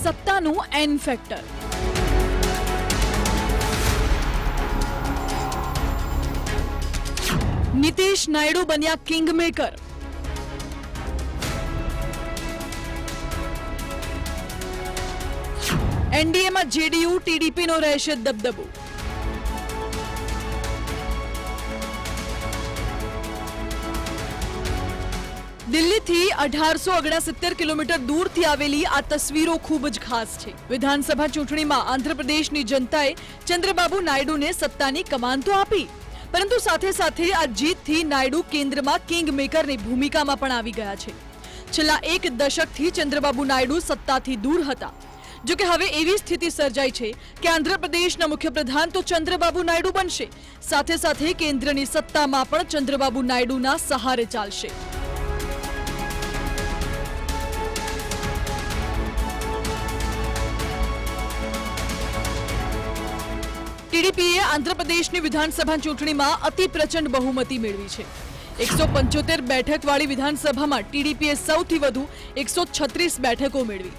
સત્તાનું N factor. Nitish Naidu બન્યા kingmaker. એનડીએમાં JDU ટીડીપીનો રહેશે દબદબો. દિલ્હીથી 1869 કિલોમીટર દૂરથી આવેલી આ તસવીરો ખૂબ જ ખાસ છે. વિધાનસભા ચૂંટણીમાં આંધ્રપ્રદેશની જનતાએ ચંદ્રબાબુ નાયડુને સત્તાની કમાન તો આપી, પરંતુ સાથે સાથે આ જીતથી નાયડુ કેન્દ્રમાં કિંગમેકરની ભૂમિકામાં પણ આવી ગયા છે. છેલ્લા એક દશકથી ચંદ્રબાબુ નાયડુ સત્તાથી દૂર હતા. જો કે હવે એવી સ્થિતિ સર્જાઈ છે કે આંધ્રપ્રદેશના મુખ્યપ્રધાન તો ચંદ્રબાબુ નાયડુ બનશે, સાથે સાથે કેન્દ્રની સત્તામાં પણ ચંદ્રબાબુ નાયડુના સહારે ચાલશે. ટીડીપીએ આંધ્રપ્રદેશની વિધાનસભા ચૂંટણીમાં અતિ પ્રચંડ બહુમતી મેળવી છે. 175 બેઠકવાળી વિધાનસભામાં ટીડીપીએ સૌથી વધુ 136 બેઠકો મેળવી.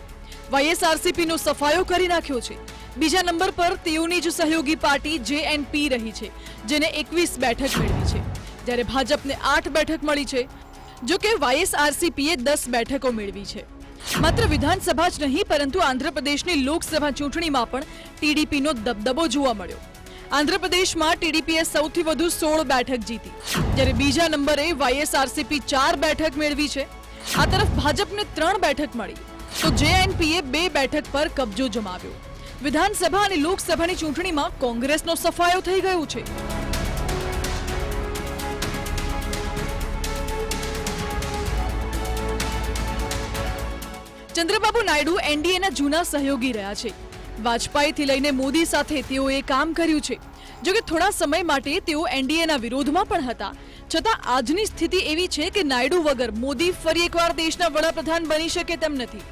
વાયએસઆરસીપીનો સફાયો કરી નાખ્યો છે. બીજા નંબર પર તેઓની જ સહયોગી પાર્ટી જેએનપી રહી છે, જેને 21 બેઠક મેળવી છે, જ્યારે ભાજપને 8 બેઠક મળી છે. જો કે વાયએસઆરસીપીએ 10 બેઠકો મેળવી છે. માત્ર વિધાનસભા જ નહીં, પરંતુ આંધ્રપ્રદેશની લોકસભા ચૂંટણીમાં પણ ટીડીપીનો દબદબો જોવા મળ્યો. આંધ્રપ્રદેશમાં ટીડીપીએ સૌથી વધુ 16 બેઠક જીતી, જ્યારે બીજા નંબરે વાયએસઆરસીપી 4 બેઠક મેળવી છે. આ તરફ ભાજપને 3 બેઠક મળી, તો જેએનપીએ 2 બેઠક પર કબજો જમાવ્યો. વિધાનસભા અને લોકસભાની ચૂંટણીમાં કોંગ્રેસનો સફાયો થઈ ગયો છે. ચંદ્રબાબુ નાયડુ એનડીએના જૂના સહયોગી રહ્યા છે. વાજપેયીથી લઈને મોદી સાથે તેઓએ કામ કર્યું છે. જો કે થોડા સમય માટે તેઓ એનડીએના વિરોધમાં પણ હતા. છતાં આજની સ્થિતિ એવી છે કે નાયડુ વગર મોદી ફરી એકવાર દેશના વડાપ્રધાન બની શકે તેમ નથી.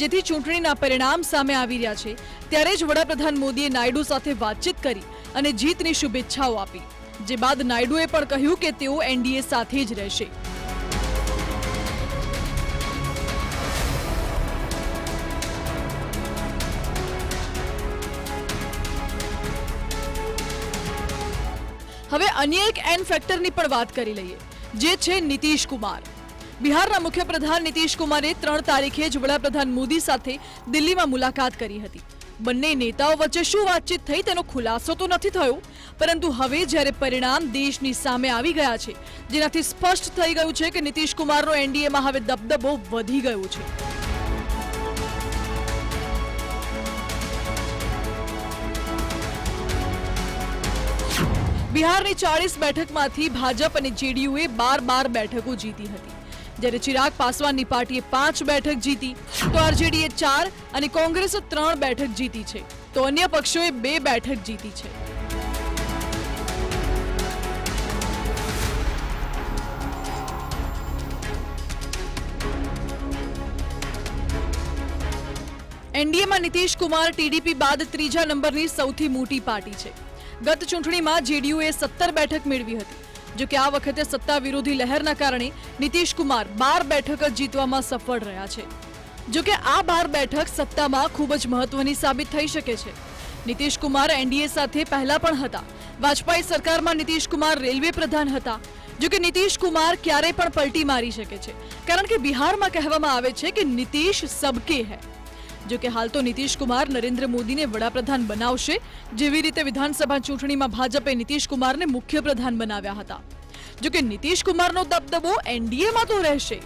જેથી ચૂંટણીના પરિણામ સામે આવી રહ્યા છે, ત્યારે જ વડાપ્રધાન મોદીએ નાયડુ સાથે વાતચીત કરી અને જીતની શુભેચ્છાઓ આપી. જે બાદ નાયડુએ પણ કહ્યું કે તેઓ એનડીએ સાથે જ રહેશે. હવે અન્ય એક એન ફેક્ટરની પણ વાત કરી લઈએ, જે છે નીતિશ કુમાર. બિહારના મુખ્યપ્રધાન નીતિશ કુમારે 3 તારીખે જ વડાપ્રધાન મોદી સાથે દિલ્હીમાં મુલાકાત કરી હતી. બંને નેતાઓ વચ્ચે શું વાતચીત થઈ તેનો ખુલાસો તો નથી થયો, પરંતુ હવે જ્યારે પરિણામ દેશની સામે આવી ગયા છે, જેનાથી સ્પષ્ટ થઈ ગયું છે કે નીતિશ કુમારનો એનડીએમાં હવે દબદબો વધી ગયો છે. બિહારની 40 બેઠકમાંથી ભાજપ અને જેડીયુએ 12 બેઠકો જીતી હતી, જ્યારે ચિરાગ પાસવાનની પાર્ટીએ 5 બેઠક જીતી, તો આરજેડીએ 4 અને કોંગ્રેસે 3 બેઠક જીતી છે, તો અન્ય પક્ષોએ 2 બેઠક જીતી છે. એનડીએમાં નીતિશ કુમાર ટીડીપી બાદ ત્રીજા નંબરની સૌથી મોટી પાર્ટી છે. ગત ચૂંટણીમાં જેડીયુએ 17 બેઠક મેળવી હતી. જો કે આ વખતે સત્તા વિરોધી લહેરના કારણે નીતિશ કુમાર 12 બેઠક જ જીતવામાં સફળ રહ્યા છે. જો કે આ 12 બેઠક સત્તામાં ખૂબ જ મહત્વની સાબિત થઈ શકે છે. નીતિશ કુમાર એનડીએ સાથે પહેલા પણ હતા. વાજપેયી સરકારમાં નીતિશ કુમાર રેલવે પ્રધાન હતા. જો કે નીતિશ કુમાર ક્યારેય પણ પલટી મારી શકે છે, કારણ કે બિહારમાં કહેવામાં આવે છે કે નીતિશ સબકે હૈ. જો કે હાલ તો નીતિશ કુમાર નરેન્દ્ર મોદીને વડાપ્રધાન બનાવશે, જેવી રીતે વિધાનસભા ચૂંટણીમાં ભાજપે નીતિશ કુમારને મુખ્યપ્રધાન બનાવ્યા હતા. જો કે નીતિશ કુમારનો દબદબો એનડીએમાં તો રહેશે.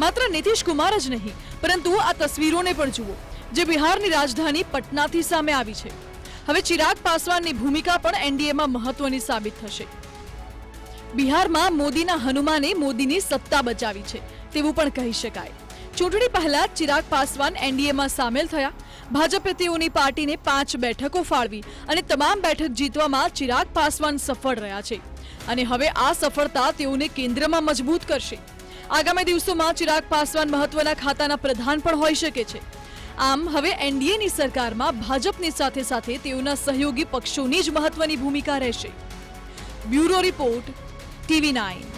માત્ર નીતિશ કુમાર જ નહીં, પરંતુ આ તસવીરોને પણ જુઓ, જે બિહારની રાજધાની પટનાથી સામે આવી છે. હવે ચિરાગ પાસવાનની ભૂમિકા પણ એનડીએમાં મહત્વની સાબિત થશે. બિહારમાં મોદીના હનુમાને મોદીની સત્તા બચાવી છે તેવું પણ કહી શકાય. ચૂંટણી પહેલા ચિરાગ પાસવાન એનડીએમાં સામેલ થયા. ભાજપે તેઓની પાર્ટીને 5 બેઠકો ફાળવી અને તમામ બેઠક જીતવામાં ચિરાગ પાસવાન સફળ રહ્યા છે. અને હવે આ સફળતા તેઓને કેન્દ્રમાં મજબૂત કરશે. આગામી દિવસોમાં ચિરાગ પાસવાન મહત્વના ખાતાના પ્રધાન પણ હોઈ શકે છે. આમ હવે એનડીએની સરકારમાં ભાજપની સાથે સાથે તેઓના સહયોગી પક્ષોની જ મહત્વની ભૂમિકા રહેશે. Bureau report, TV9.